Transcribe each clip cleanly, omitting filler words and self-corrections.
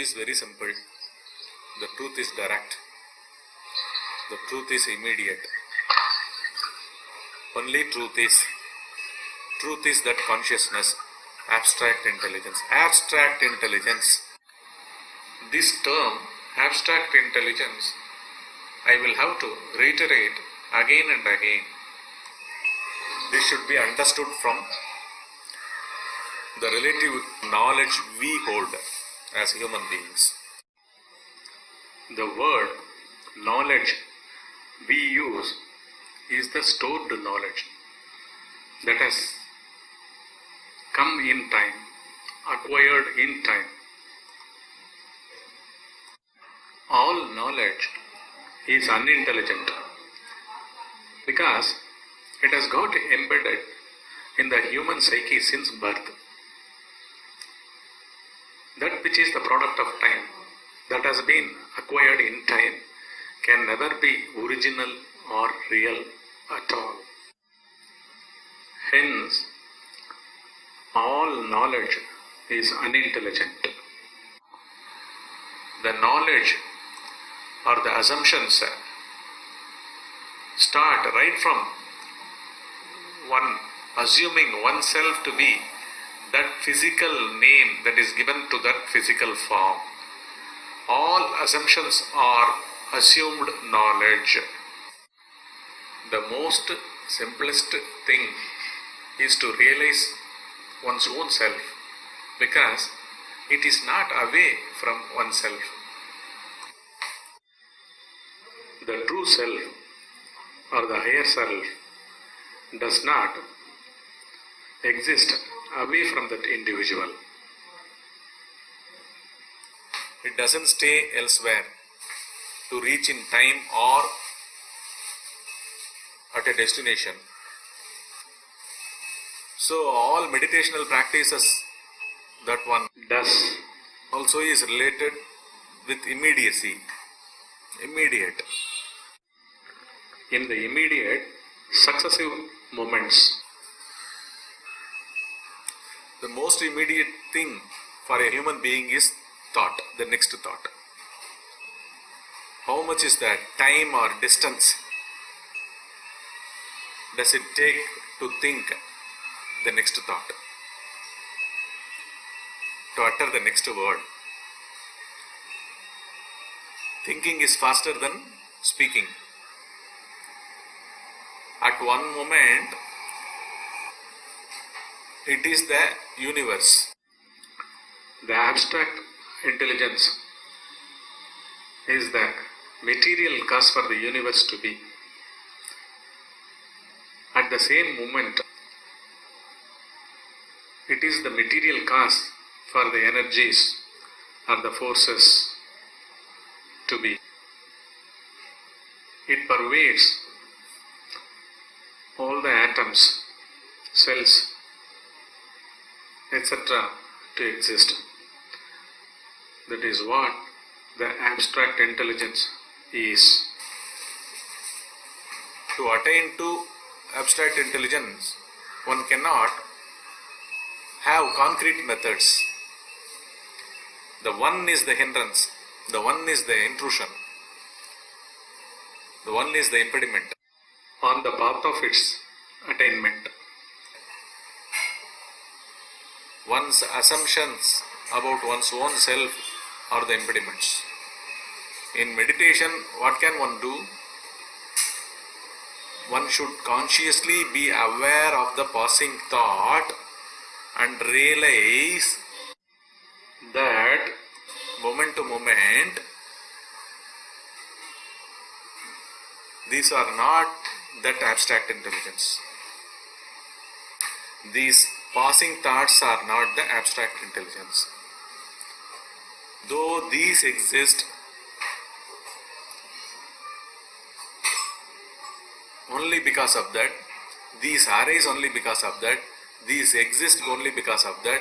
is very simple. The truth is direct. The truth is immediate. Only truth is that consciousness, abstract intelligence. Abstract intelligence. This term, abstract intelligence, I will have to reiterate again and again. This should be understood from the relative knowledge we hold as human beings. The word knowledge we use is the stored knowledge that has come in time, acquired in time. All knowledge is unintelligent because it has got embedded in the human psyche since birth. That which is the product of time, that has been acquired in time, can never be original or real at all. Hence, all knowledge is unintelligent. The knowledge or the assumptions start right from one assuming oneself to be that physical name that is given to that physical form. All assumptions are assumed knowledge. The most simplest thing is to realize one's own self, because it is not away from oneself. The true self or the higher self does not exist away from that individual. It doesn't stay elsewhere to reach in time or at a destination. So all meditational practices that one does also is related with immediacy. Immediate. In the immediate, successive moments, the most immediate thing for a human being is thought, the next thought. How much is that time or distance does it take to think the next thought, to utter the next word? Thinking is faster than speaking. At one moment, it is the universe. The abstract intelligence is the material cause for the universe to be. At the same moment, it is the material cause for the energies or the forces to be. It pervades all the atoms, cells, etc. to exist. That is what the abstract intelligence is. To attain to abstract intelligence, one cannot have concrete methods. The one is the hindrance, the one is the intrusion, the one is the impediment on the path of its attainment. One's assumptions about one's own self are the impediments. In meditation, what can one do? One should consciously be aware of the passing thought and realize that moment to moment, these are not that abstract intelligence. These passing thoughts are not the abstract intelligence. Though these exist, only because of that, these arise only because of that, these exist only because of that,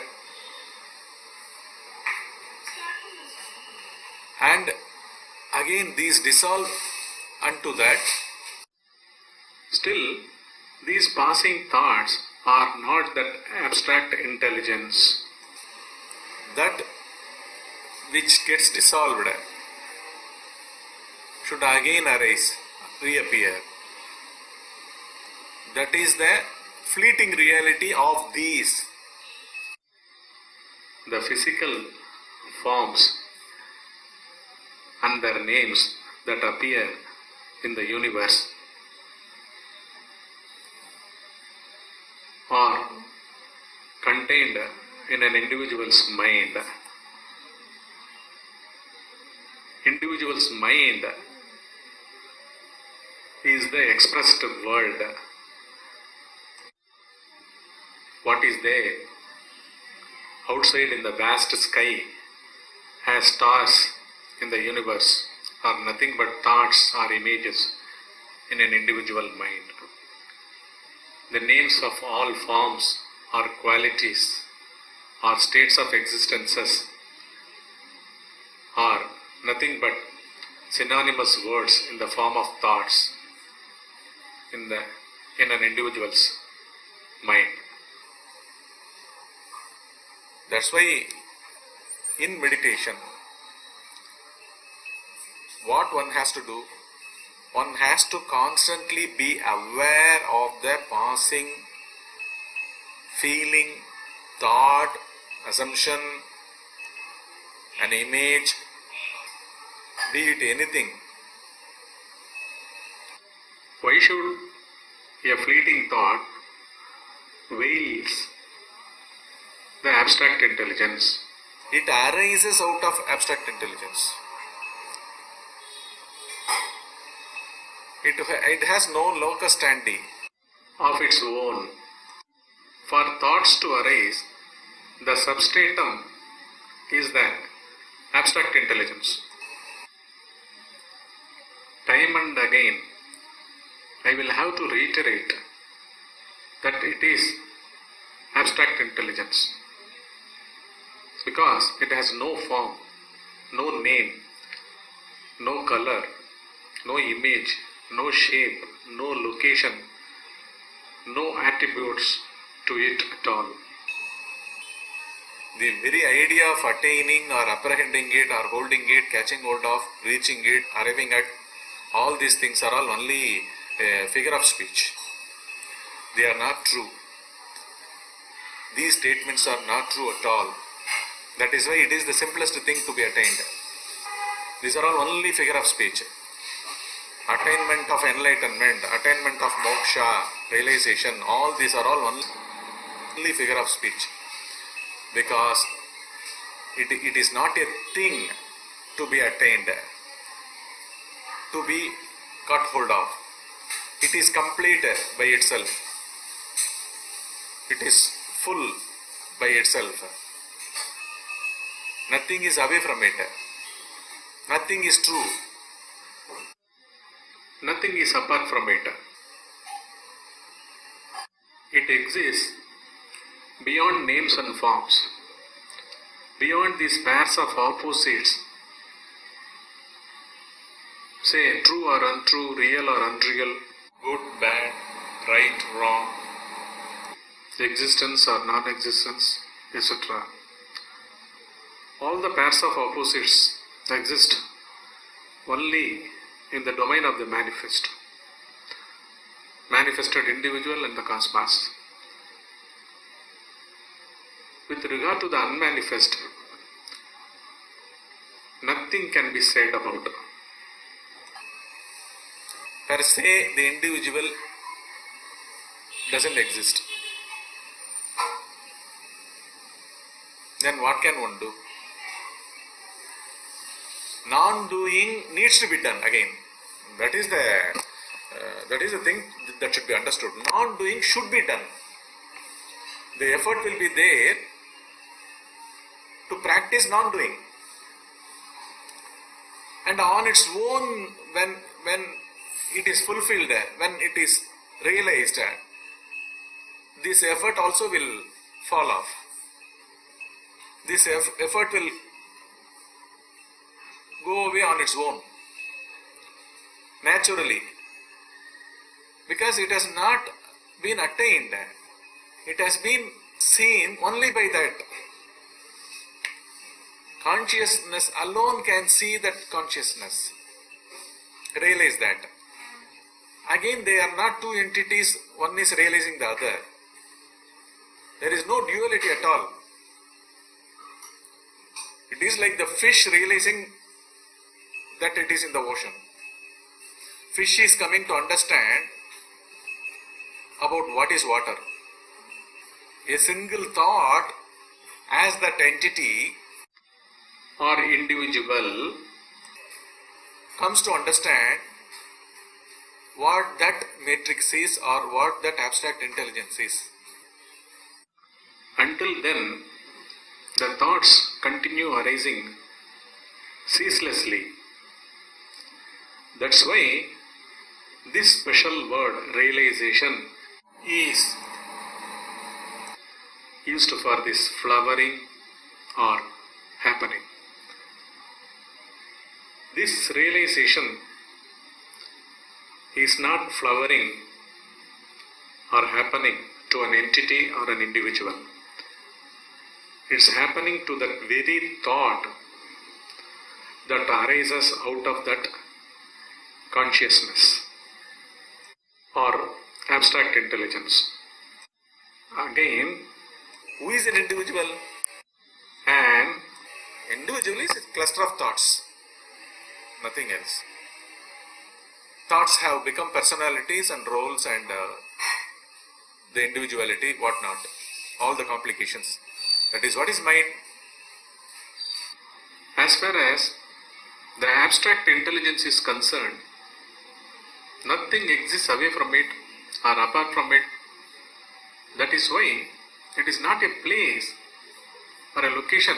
and again these dissolve unto that. Still, these passing thoughts are not that abstract intelligence. That which gets dissolved should again arise, reappear. That is the fleeting reality of these. The physical forms and their names that appear in the universe are contained in an individual's mind. Individual's mind is the expressed world. What is there outside in the vast sky as stars in the universe are nothing but thoughts or images in an individual mind. The names of all forms or qualities or states of existences are nothing but synonymous words in the form of thoughts in an individual's mind. That's why in meditation, what one has to do, one has to constantly be aware of the passing feeling, thought, assumption, an image, be it anything. Why should a fleeting thought veils the abstract intelligence? It arises out of abstract intelligence. It has no locus standi of its own. For thoughts to arise, the substratum is the abstract intelligence. Time and again, I will have to reiterate that it is abstract intelligence because it has no form, no name, no color, no image, no shape, no location, no attributes to it at all. The very idea of attaining or apprehending it or holding it, catching hold of, reaching it, arriving at, all these things are all only a figure of speech. They are not true. These statements are not true at all. That is why it is the simplest thing to be attained. These are all only figure of speech. Attainment of enlightenment, attainment of moksha, realization, all these are all only figure of speech. Because it is not a thing to be attained, to be got hold of. It is complete by itself. It is full by itself. Nothing is away from it. Nothing is true. Nothing is apart from it. It exists beyond names and forms, beyond these pairs of opposites, say true or untrue, real or unreal, good, bad, right, wrong, existence or non-existence, etc. All the pairs of opposites exist only in the domain of the manifest, manifested individual and the cosmos. With regard to the unmanifest, nothing can be said about. Per se, the individual doesn't exist. Then what can one do? Non-doing needs to be done again. That is the thing that should be understood. Non-doing should be done. The effort will be there to practice non-doing. And on its own, when it is fulfilled, when it is realized, this effort also will fall off. This effort will go away on its own, naturally, because it has not been attained. It has been seen only by that. Consciousness alone can see that consciousness. Realize that. Again, they are not two entities, one is realizing the other. There is no duality at all. It is like the fish realizing that it is in the ocean. Fish is coming to understand about what is water. A single thought as that entity or individual comes to understand what that matrix is or what that abstract intelligence is. Until then, the thoughts continue arising ceaselessly. That's why this special word realization is used for this flowering or happening. This realization is not flowering or happening to an entity or an individual. It's happening to that very thought that arises out of that consciousness or abstract intelligence. Again, who is an individual? An individual is a cluster of thoughts, nothing else. Thoughts have become personalities and roles and the individuality, whatnot, all the complications. That is what is mind. As far as the abstract intelligence is concerned, nothing exists away from it or apart from it. That is why it is not a place or a location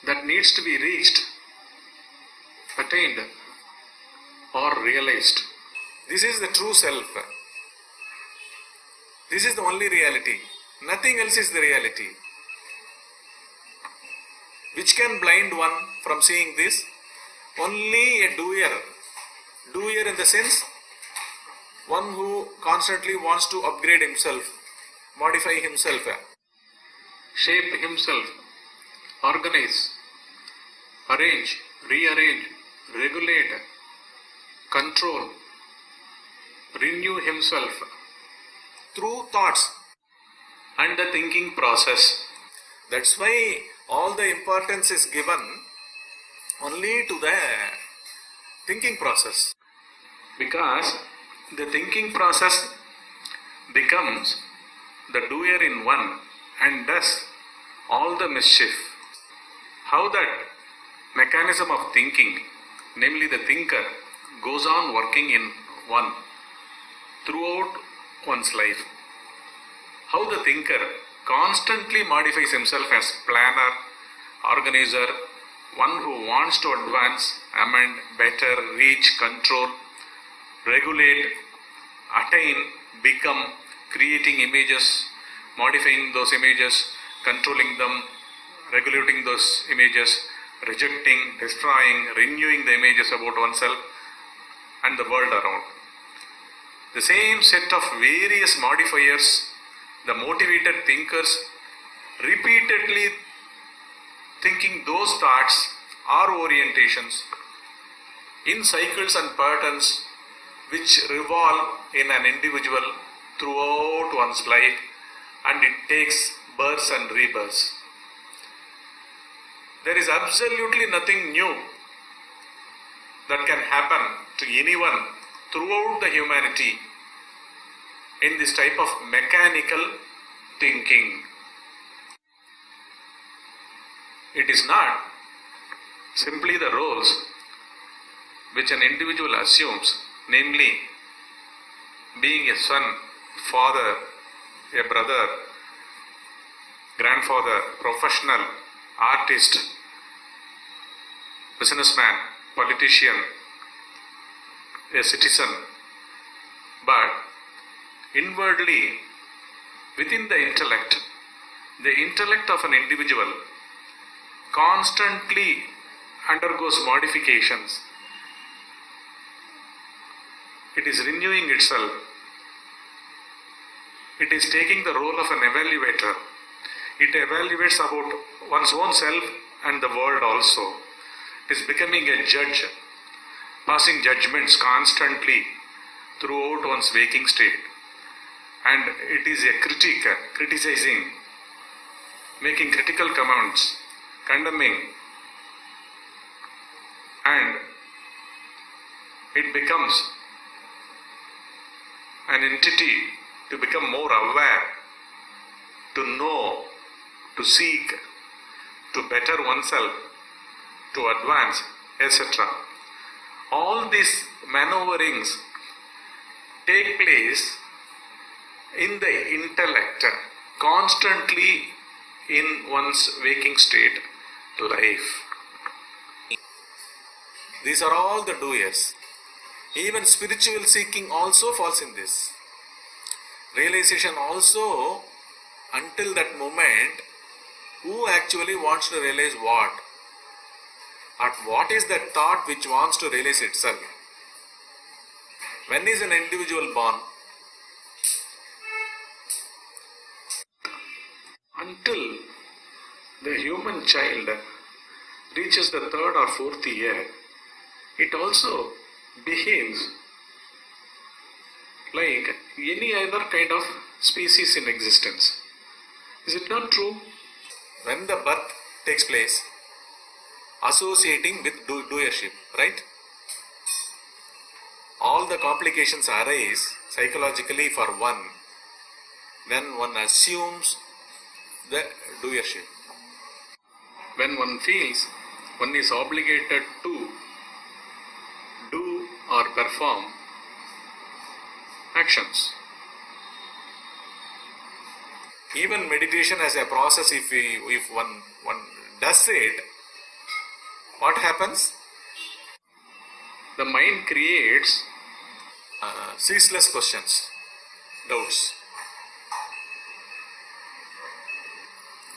that needs to be reached, attained or realized. This is the true self. This is the only reality. Nothing else is the reality. Which can blind one from seeing this? Only a doer. Doer in the sense, one who constantly wants to upgrade himself, modify himself, shape himself, organize, arrange, rearrange, regulate, control, renew himself through thoughts and the thinking process. That's why all the importance is given only to the thinking process. Because the thinking process becomes the doer in one and does all the mischief. How that mechanism of thinking, namely the thinker, goes on working in one throughout one's life. How the thinker constantly modifies himself as planner, organizer, one who wants to advance, amend, better, reach, control, regulate, attain, become, creating images, modifying those images, controlling them, regulating those images, rejecting, destroying, renewing the images about oneself and the world around. The same set of various modifiers, the motivated thinkers, repeatedly thinking those thoughts or orientations in cycles and patterns which revolve in an individual throughout one's life, and it takes births and rebirths. There is absolutely nothing new that can happen to anyone throughout the humanity in this type of mechanical thinking. It is not simply the roles which an individual assumes, namely being a son, father, a brother, grandfather, professional, artist, businessman, politician, a citizen, but inwardly, within the intellect of an individual constantly undergoes modifications. It is renewing itself. It is taking the role of an evaluator. It evaluates about one's own self and the world also, is becoming a judge, passing judgments constantly throughout one's waking state. And it is a critic, criticizing, making critical comments, condemning, and it becomes an entity to become more aware, to know, to seek, to better oneself, to advance, etc. All these maneuverings take place in the intellect constantly in one's waking state life. These are all the doers. Even spiritual seeking also falls in this. Realization also, until that moment, who actually wants to realize what? At what is that thought which wants to realize itself? When is an individual born? Until the human child reaches the third or fourth year, it also behaves like any other kind of species in existence. Is it not true? When the birth takes place, associating with doership, right? All the complications arise psychologically for one when one assumes the doership. When one feels one is obligated to do or perform actions. Even meditation as a process, if one does it, what happens? The mind creates ceaseless questions, doubts.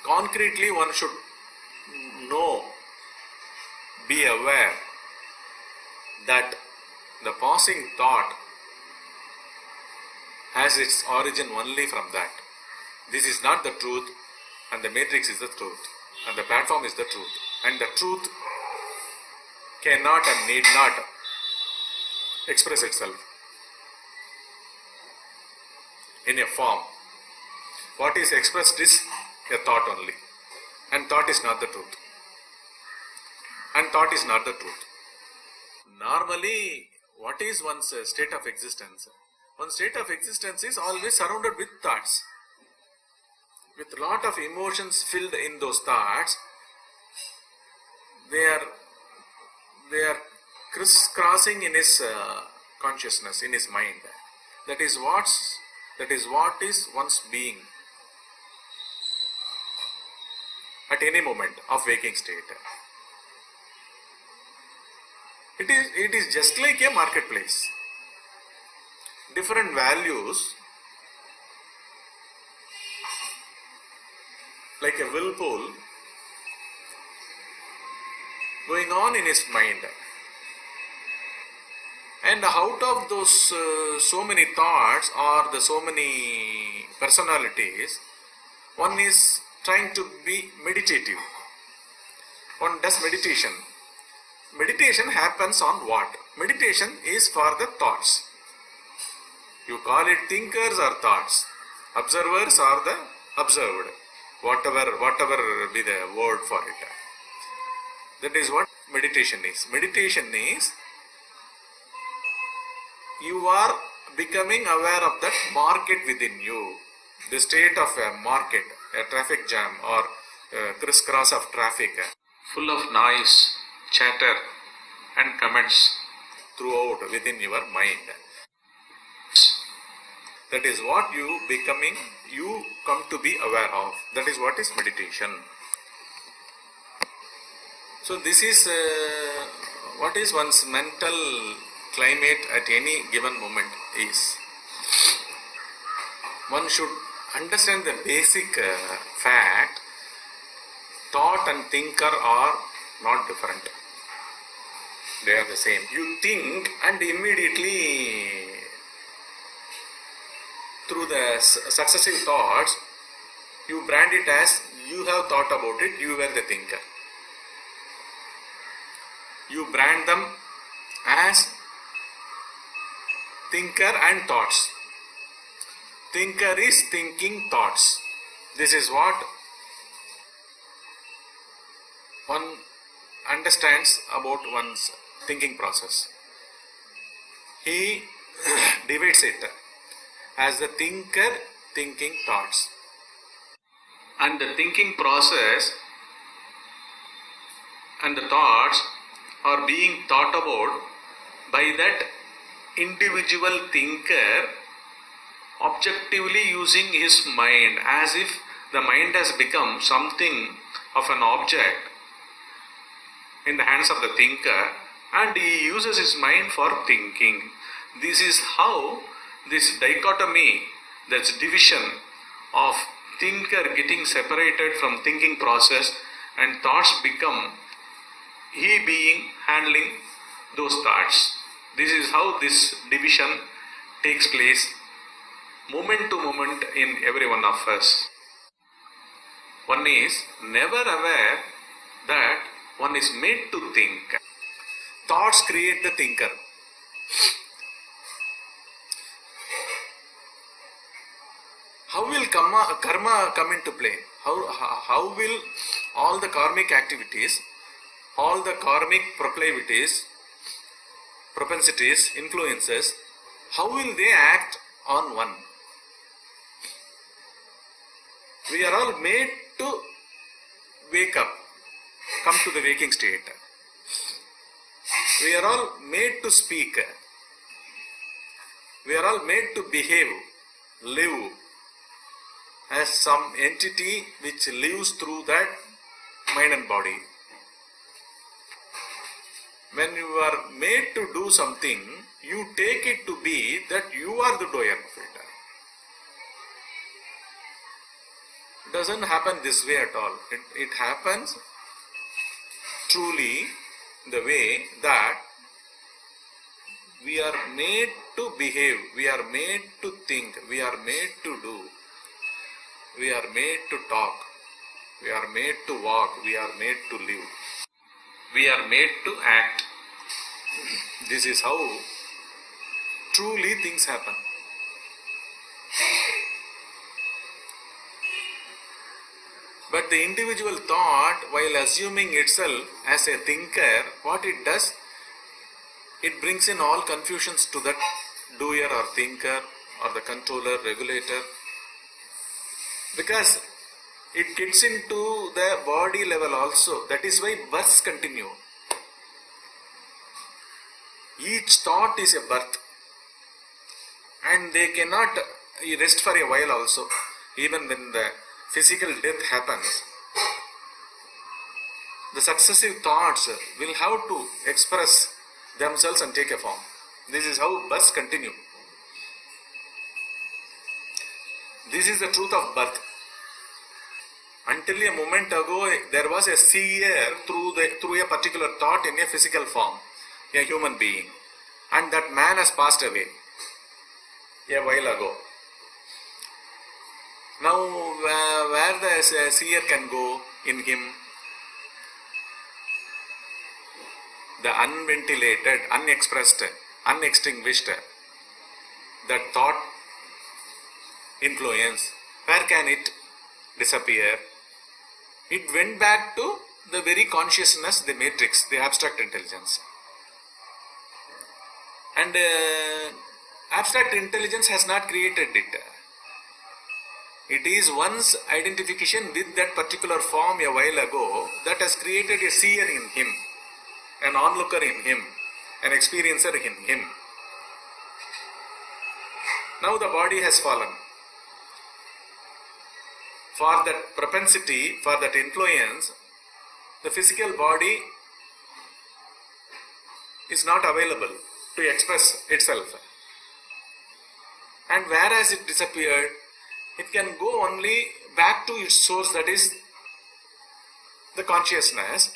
Concretely, one should know, be aware that the passing thought has its origin only from that. This is not the truth, and the matrix is the truth, and the platform is the truth, and the truth cannot and need not express itself in a form. What is expressed is a thought only, and thought is not the truth, and thought is not the truth. Normally, what is one's state of existence? One's state of existence is always surrounded with thoughts, with a lot of emotions filled in those thoughts. They are crisscrossing in his consciousness, in his mind. That is what is one's being at any moment of waking state. It is just like a marketplace. Different values, like a whirlpool, going on in his mind. And out of those so many thoughts or the so many personalities, one is trying to be meditative. One does meditation. Meditation happens on what? Meditation is for the thoughts. You call it thinkers or thoughts, observers or the observed, whatever be the word for it. That is what meditation is. Meditation is you are becoming aware of that market within you, the state of a market, a traffic jam or crisscross of traffic, full of noise, chatter and comments throughout within your mind. That is what you come to be aware of. That is what is meditation. So this is what is one's mental climate at any given moment is. One should understand the basic fact. Thought and thinker are not different. They are the same. You think and immediately through the successive thoughts, you brand it as you have thought about it, you were the thinker. You brand them as thinker and thoughts. Thinker is thinking thoughts. This is what one understands about one's thinking process. He divides it as the thinker thinking thoughts. And the thinking process and the thoughts are being thought about by that individual thinker objectively using his mind, as if the mind has become something of an object in the hands of the thinker, and he uses his mind for thinking. This is how this dichotomy, this division of thinker getting separated from thinking process and thoughts become he being handling those thoughts. This is how this division takes place moment to moment in every one of us. One is never aware that one is made to think. Thoughts create the thinker. How will karma come into play? How will all the karmic activities, all the karmic proclivities, propensities, influences, how will they act on one? We are all made to wake up, come to the waking state. We are all made to speak. We are all made to behave, live as some entity which lives through that mind and body. When you are made to do something, you take it to be that you are the doer of it. It doesn't happen this way at all. It happens truly the way that we are made to behave, we are made to think, we are made to do, we are made to talk, we are made to walk, we are made to live, we are made to act. This is how truly things happen. But the individual thought, while assuming itself as a thinker, what it does, it brings in all confusions to that doer or thinker or the controller, regulator, because it gets into the body level also. That is why births continue. Each thought is a birth, and they cannot rest for a while also. Even when the physical death happens, the successive thoughts will have to express themselves and take a form. This is how births continue. This is the truth of birth. Until a moment ago, there was a seer through a particular thought in a physical form, a human being, and that man has passed away a while ago. Now, where the seer can go in him? The unventilated, unexpressed, unextinguished, that thought influence, where can it disappear? It went back to the very consciousness, the matrix, the abstract intelligence. And abstract intelligence has not created it. It is one's identification with that particular form a while ago that has created a seer in him, an onlooker in him, an experiencer in him. Now the body has fallen. For that propensity, for that influence, the physical body is not available to express itself. And whereas it disappeared, it can go only back to its source, that is the consciousness.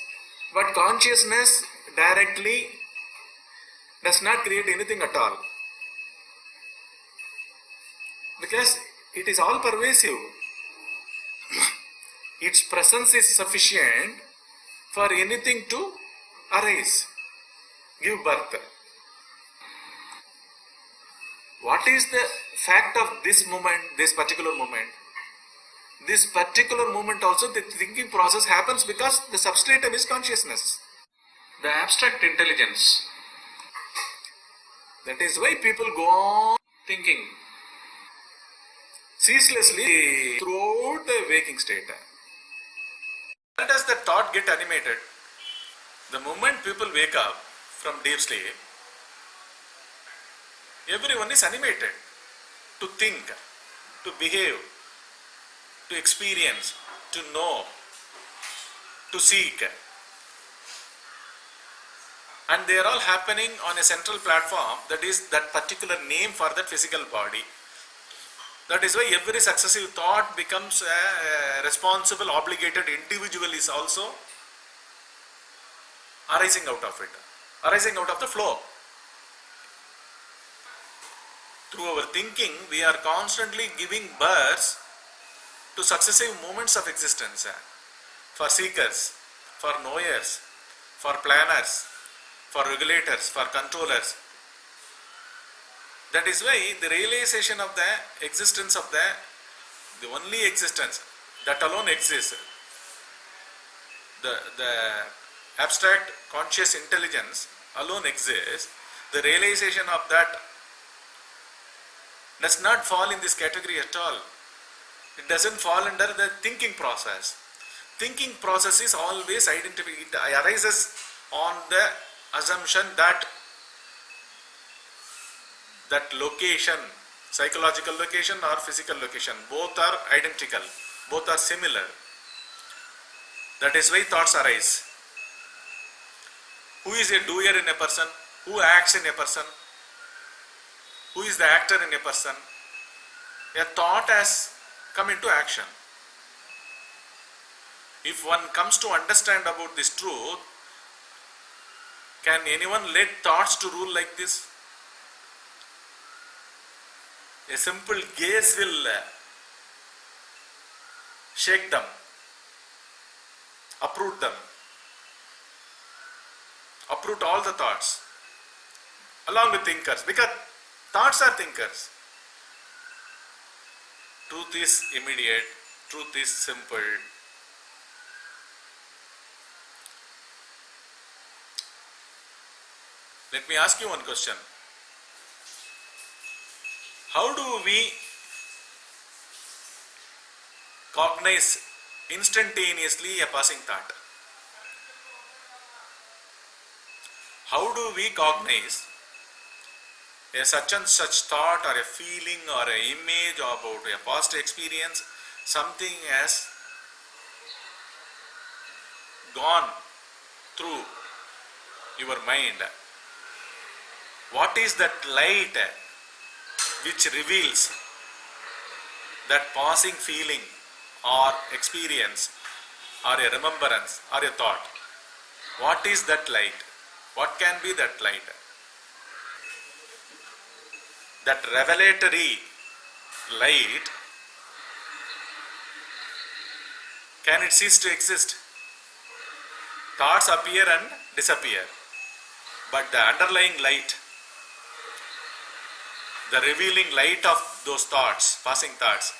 But consciousness directly does not create anything at all, because it is all pervasive. its presence is sufficient for anything to arise, give birth. What is the fact of this moment, this particular moment? This particular moment also, the thinking process happens because the substratum is consciousness, the abstract intelligence. That is why people go on thinking ceaselessly throughout the waking state. Where does the thought get animated? The moment people wake up from deep sleep, everyone is animated to think, to behave, to experience, to know, to seek. And they are all happening on a central platform, that is that particular name for that physical body. That is why every successive thought becomes a responsible, obligated individual is also arising out of it, arising out of the flow. Through our thinking, we are constantly giving birth to successive moments of existence for seekers, for knowers, for planners, for regulators, for controllers. That is why the realization of the existence of the only existence that alone exists, the abstract conscious intelligence alone exists, the realization of that does not fall in this category at all. It doesn't fall under the thinking process. Thinking process is always identified. It arises on the assumption that location, psychological location or physical location, both are identical, both are similar. That is why thoughts arise. Who is a doer in a person? Who acts in a person? Who is the actor in a person? A thought has come into action. If one comes to understand about this truth, can anyone let thoughts to rule like this? A simple gaze will shake them, uproot them, uproot all the thoughts along with thinkers, because thoughts are thinkers. Truth is immediate, truth is simple. Let me ask you one question. How do we cognize instantaneously a passing thought? How do we cognize a such and such thought or a feeling or an image about a past experience? Something has gone through your mind. What is that light which reveals that passing feeling or experience or a remembrance or a thought? What is that light? What can be that light? That revelatory light, can it cease to exist? Thoughts appear and disappear, but the underlying light, the revealing light of those thoughts, passing thoughts,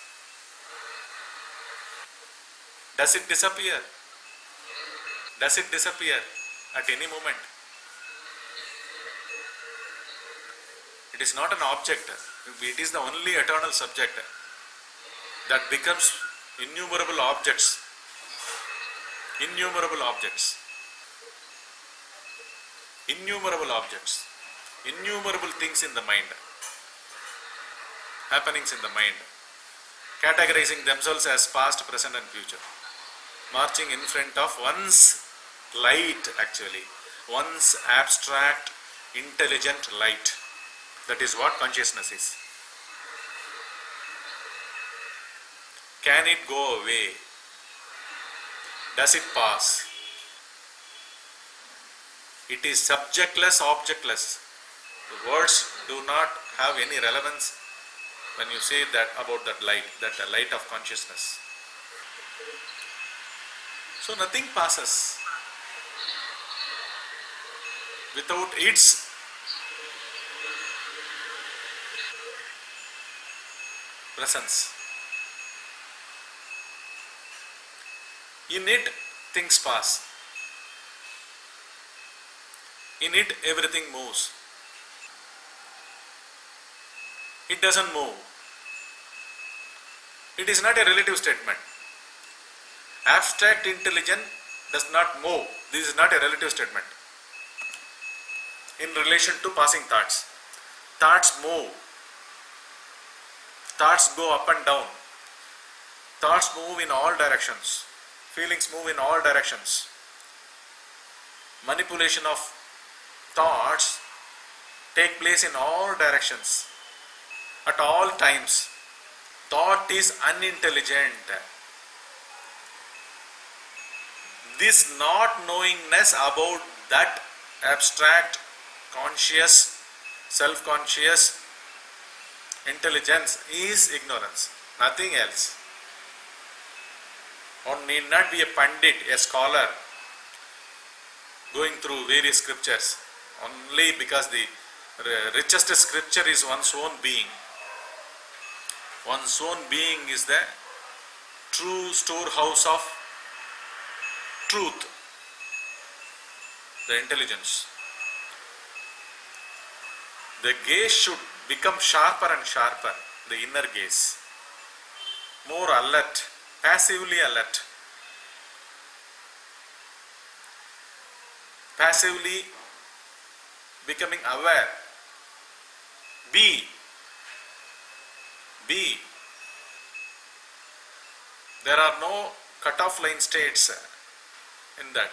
does it disappear? Does it disappear at any moment? It is not an object. It is the only eternal subject that becomes innumerable objects. Innumerable objects. Innumerable objects. Innumerable things in the mind. Happenings in the mind. Categorizing themselves as past, present and future. Marching in front of one's light actually. One's abstract, intelligent light. That is what consciousness is. Can it go away? Does it pass? It is subjectless, objectless. The words do not have any relevance when you say that about that light of consciousness. So nothing passes without its presence. In it, things pass. In it, everything moves. It doesn't move. It is not a relative statement. Abstract intelligence does not move. This is not a relative statement. In relation to passing thoughts. Thoughts move. Thoughts go up and down. Thoughts move in all directions. Feelings move in all directions. Manipulation of thoughts take place in all directions. At all times. Thought is unintelligent. This not knowingness about that abstract, conscious, self-conscious intelligence is ignorance, nothing else. One need not be a pandit, a scholar, going through various scriptures, only because the richest scripture is one's own being. One's own being is the true storehouse of truth, the intelligence. The gaze should become sharper and sharper, the inner gaze. More alert, passively alert. Passively becoming aware. Be. There are no cut-off line states in that.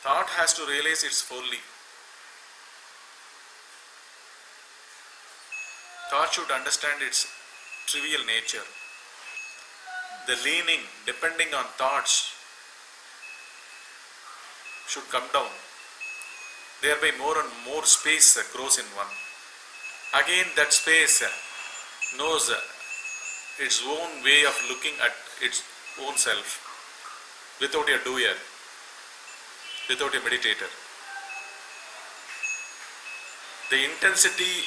Thought has to realize its folly. Thought should understand its trivial nature. The leaning, depending on thoughts, should come down. Thereby more and more space grows in one. Again that space knows its own way of looking at its own self, without a doer, without a meditator. The intensity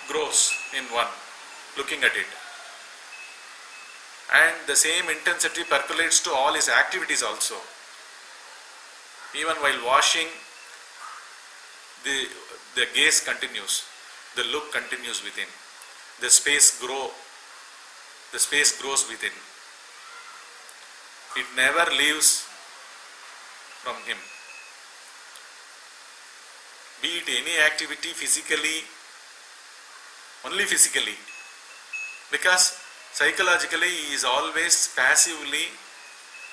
grows in one, looking at it. And the same intensity percolates to all his activities also. Even while washing, the gaze continues, the look continues within. The space grows within. It never leaves from him. Be it any activity physically, only physically, because psychologically he is always passively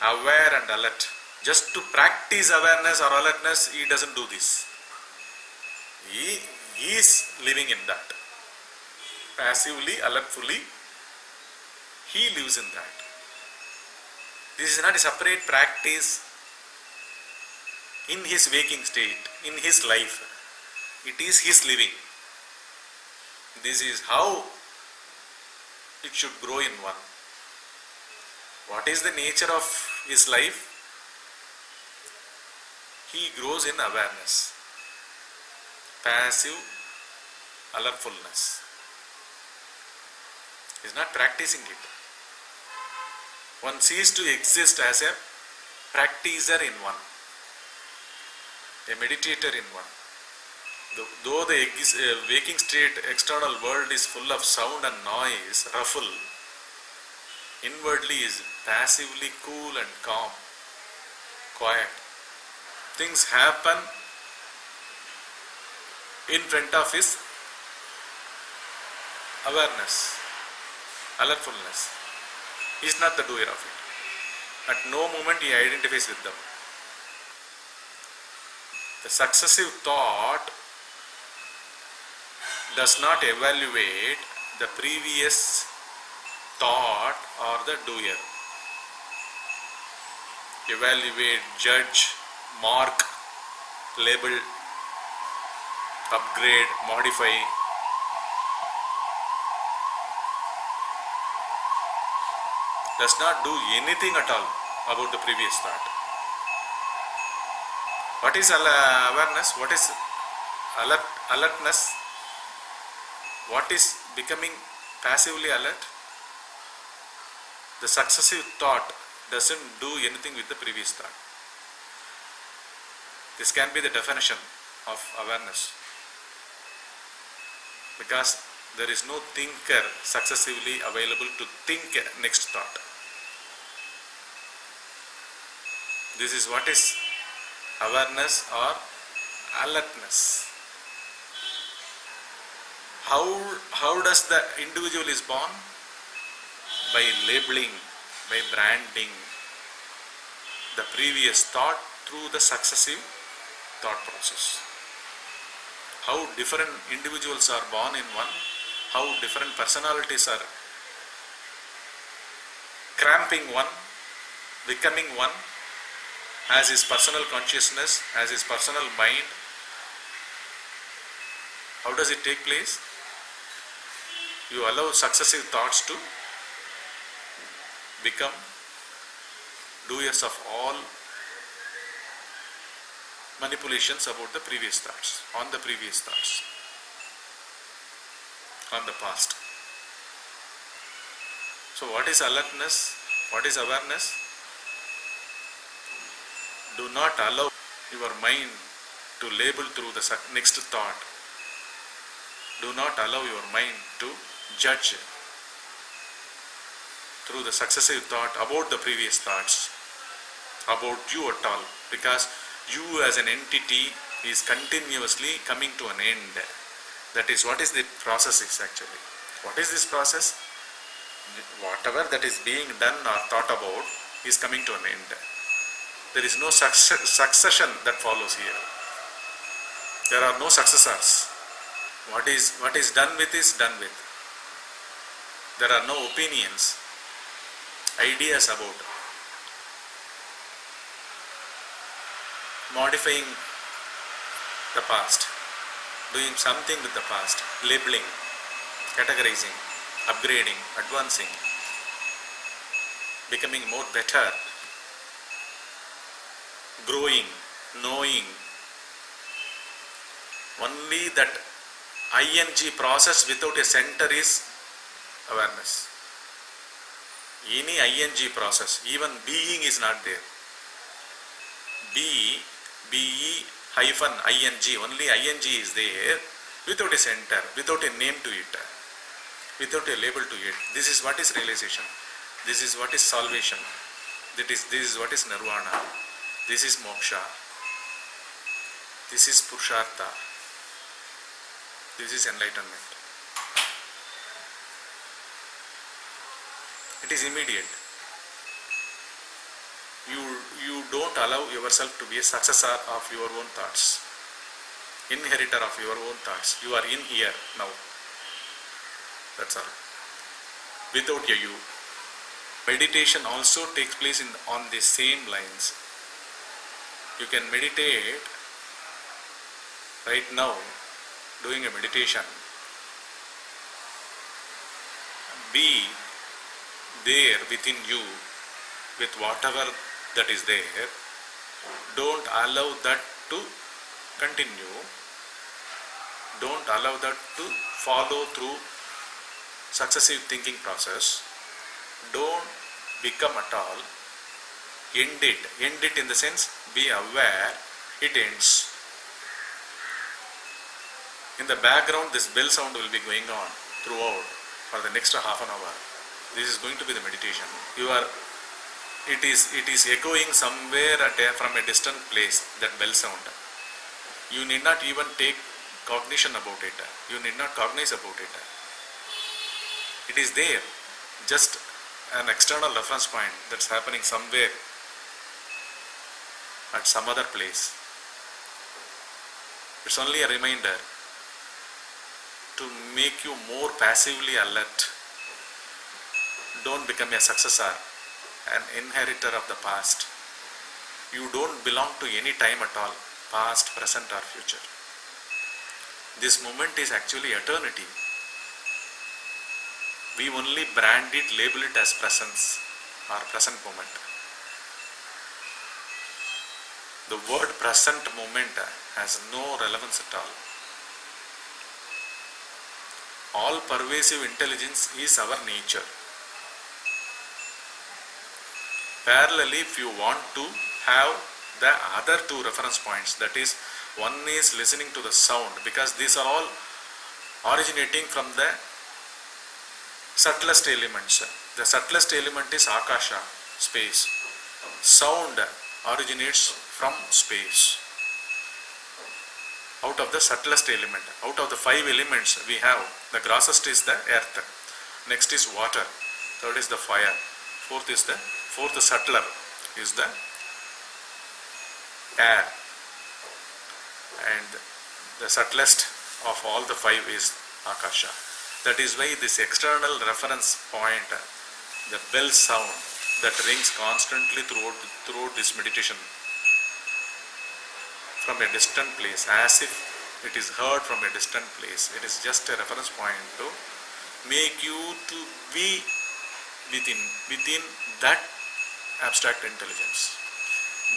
aware and alert. Just to practice awareness or alertness, he doesn't do this. He is living in that. Passively, alertfully, he lives in that. This is not a separate practice in his waking state, in his life. It is his living. This is how it should grow in one. What is the nature of his life? He grows in awareness, passive alertfulness. He is not practicing it. One ceases to exist as a practicer in one, a meditator in one. Though the waking state, external world is full of sound and noise, ruffle, inwardly is passively cool and calm, quiet. Things happen in front of his awareness, alertfulness. He is not the doer of it. At no moment he identifies with them. The successive thought does not evaluate the previous thought or the doer. Evaluate, judge, mark, label, upgrade, modify. does not do anything at all about the previous thought. What is awareness? What is alertness? What is becoming passively alert? The successive thought doesn't do anything with the previous thought. This can be the definition of awareness, because there is no thinker successively available to think next thought. This is what is awareness or alertness. How does the individual is born? By labeling, by branding the previous thought through the successive thought process. How different individuals are born in one, how different personalities are cramping one, becoming one, as his personal consciousness, as his personal mind. How does it take place? You allow successive thoughts to become doers of all manipulations about the previous thoughts, on the previous thoughts, on the past. So what is alertness? What is awareness? Do not allow your mind to label through the next thought. Do not allow your mind to judge through the successive thought about the previous thoughts, about you at all, because you as an entity is continuously coming to an end. That is what is the process is actually. What is this process? Whatever that is being done or thought about is coming to an end. There is no succession that follows here. There are no successors. What is done with is done with. There are no opinions, ideas about modifying the past, doing something with the past, labeling, categorizing, upgrading, advancing, becoming more better, growing, knowing. Only that ing process without a center is awareness. Any ing process, even being is not there. Be hyphen ing, only ing is there without a center, without a name to it, without a label to it. This is what is realization. This is what is salvation. This is what is nirvana. This is moksha. This is purushartha. This is enlightenment. It is immediate. You don't allow yourself to be a successor of your own thoughts, inheritor of your own thoughts. You are in here now. That's all. Without a you. Meditation also takes place on the same lines. You can meditate right now, doing a meditation. Be there within you with whatever that is there. Don't allow that to continue. Don't allow that to follow through successive thinking process. Don't become at all. End it in the sense, be aware, it ends. In the background, this bell sound will be going on throughout for the next half an hour. This is going to be the meditation. It is echoing somewhere from a distant place, that bell sound. You need not even take cognition about it. You need not cognize about it. It is there, just an external reference point that's happening somewhere at some other place. It's only a reminder to make you more passively alert. Don't become a successor, an inheritor of the past. You don't belong to any time at all, past, present or future. This moment is actually eternity. We only brand it, label it as presence. or present moment. The word present moment has no relevance at all. All pervasive intelligence is our nature. Parallelly, if you want to have the other two reference points, that is, one is listening to the sound, because these are all originating from the subtlest elements. The subtlest element is Akasha, space. Sound originates from space. Out of the subtlest element, out of the 5 elements we have, the grossest is the earth, next is water, third is the fire, fourth subtler is the air, and the subtlest of all the 5 is Akasha. That is why this external reference point, the bell sound that rings constantly throughout this meditation from a distant place, as if it is heard from a distant place. It is just a reference point to make you to be within that abstract intelligence.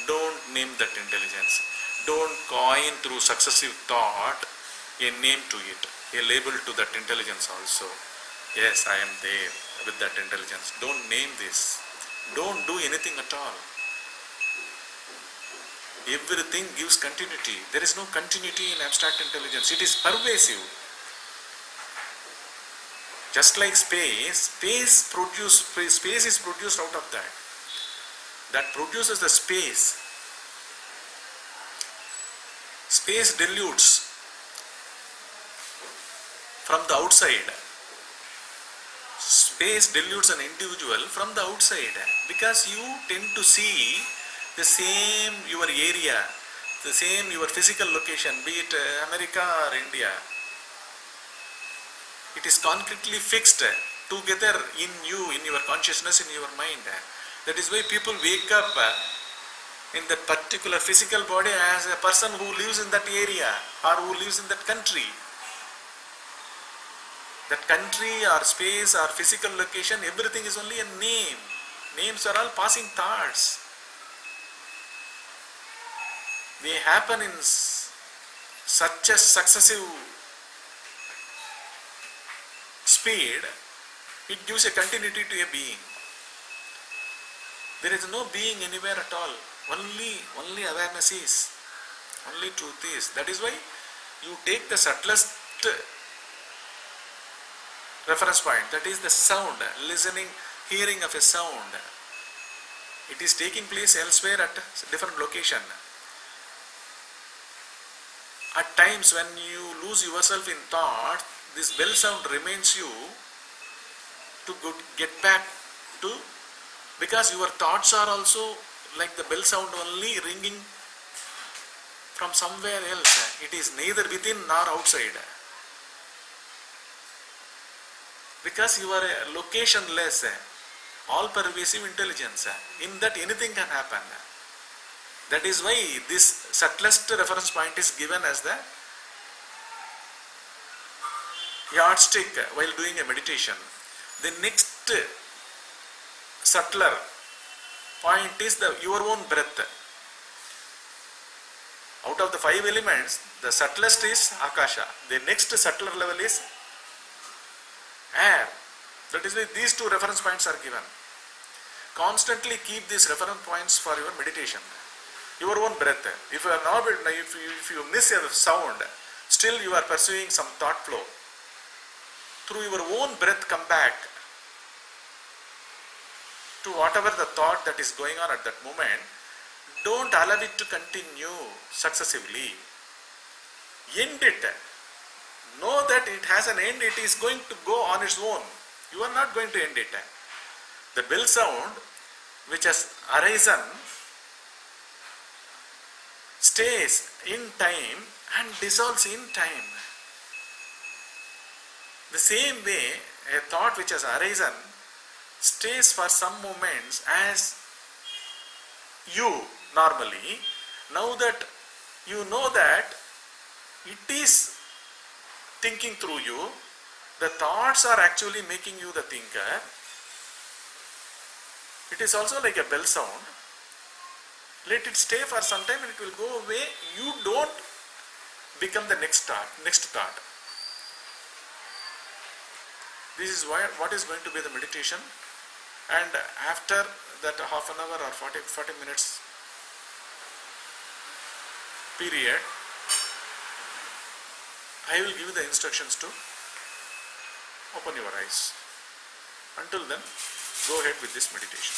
Don't name that intelligence. Don't coin through successive thought a name to it, a label to that intelligence also. Yes, I am there with that intelligence. Don't name this. Don't do anything at all. Everything gives continuity. There is no continuity in abstract intelligence. It is pervasive. Just like space is produced out of that. That produces the space. Space dilutes from the outside. Space dilutes an individual from the outside, because you tend to see the same your area, the same your physical location, be it America or India. It is concretely fixed together in you, in your consciousness, in your mind. That is why people wake up in that particular physical body as a person who lives in that area or who lives in that country. That country or space or physical location, everything is only a name. Names are all passing thoughts. They happen in such a successive speed, it gives a continuity to a being. There is no being anywhere at all. Only awareness is. Only truth is. That is why you take the subtlest reference point, that is the sound, listening, hearing of a sound. It is taking place elsewhere at a different location. At times when you lose yourself in thought, this bell sound reminds you to get back to, because your thoughts are also like the bell sound, only ringing from somewhere else. It is neither within nor outside. Because you are a locationless, all-pervasive intelligence. In that anything can happen. That is why this subtlest reference point is given as the yardstick while doing a meditation. The next subtler point is your own breath. Out of the 5 elements, the subtlest is Akasha. The next subtler level is air. That is why these 2 reference points are given. Constantly keep these reference points for your meditation. Your own breath. If you miss a sound, still you are pursuing some thought flow. Through your own breath, come back to whatever the thought that is going on at that moment. Don't allow it to continue successively. End it. Know that it has an end. It is going to go on its own. You are not going to end it. The bell sound which has arisen stays in time and dissolves in time. The same way, a thought which has arisen stays for some moments as you normally. Now that you know that it is thinking through you, the thoughts are actually making you the thinker. It is also like a bell sound. Let it stay for some time and it will go away. You don't become the next thought. This is what is going to be the meditation. And after that half an hour or 40 minutes period, I will give you the instructions to open your eyes. Until then, go ahead with this meditation.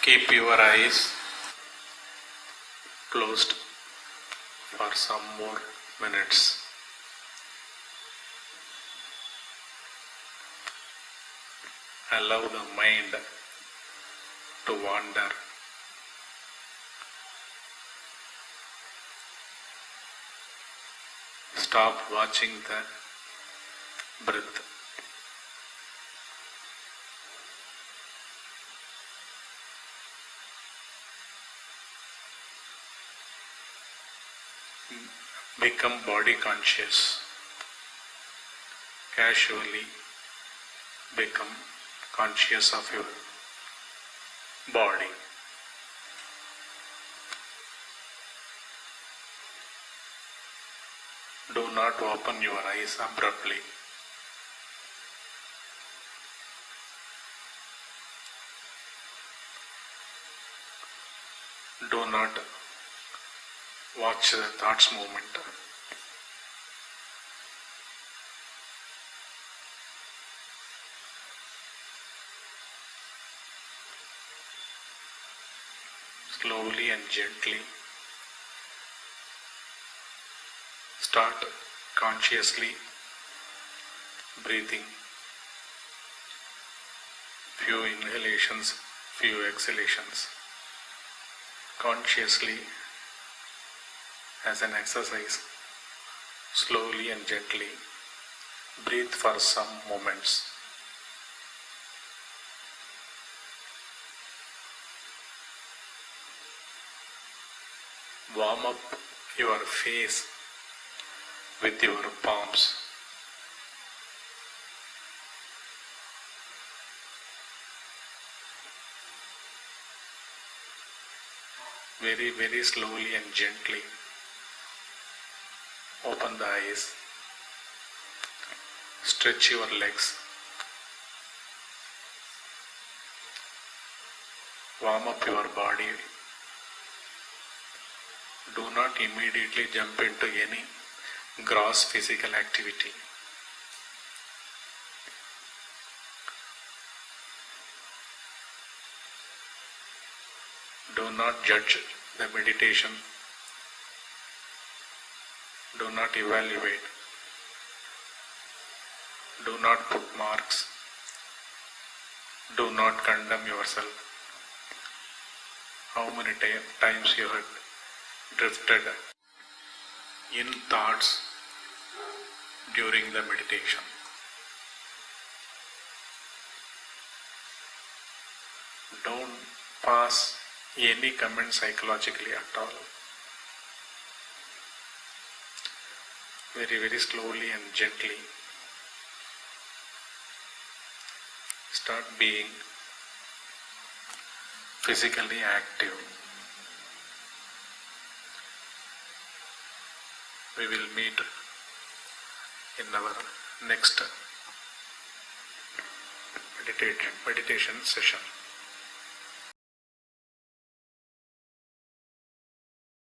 Keep your eyes closed for some more minutes. Allow the mind to wander. Stop watching the breath. Become body conscious. Casually become conscious of your body. Do not open your eyes abruptly. Do not watch the thoughts movement. Slowly and gently start consciously breathing. Few inhalations, few exhalations. Consciously as an exercise, slowly and gently breathe for some moments. Warm up your face with your palms. Very, very slowly and gently open the eyes. Stretch your legs. Warm up your body. Do not immediately jump into any gross physical activity. Do not judge the meditation. Do not evaluate. Do not put marks. Do not condemn yourself. How many times you had drifted in thoughts during the meditation. Don't pass any comment psychologically at all. Very, very slowly and gently start being physically active. We will meet in our next meditation session.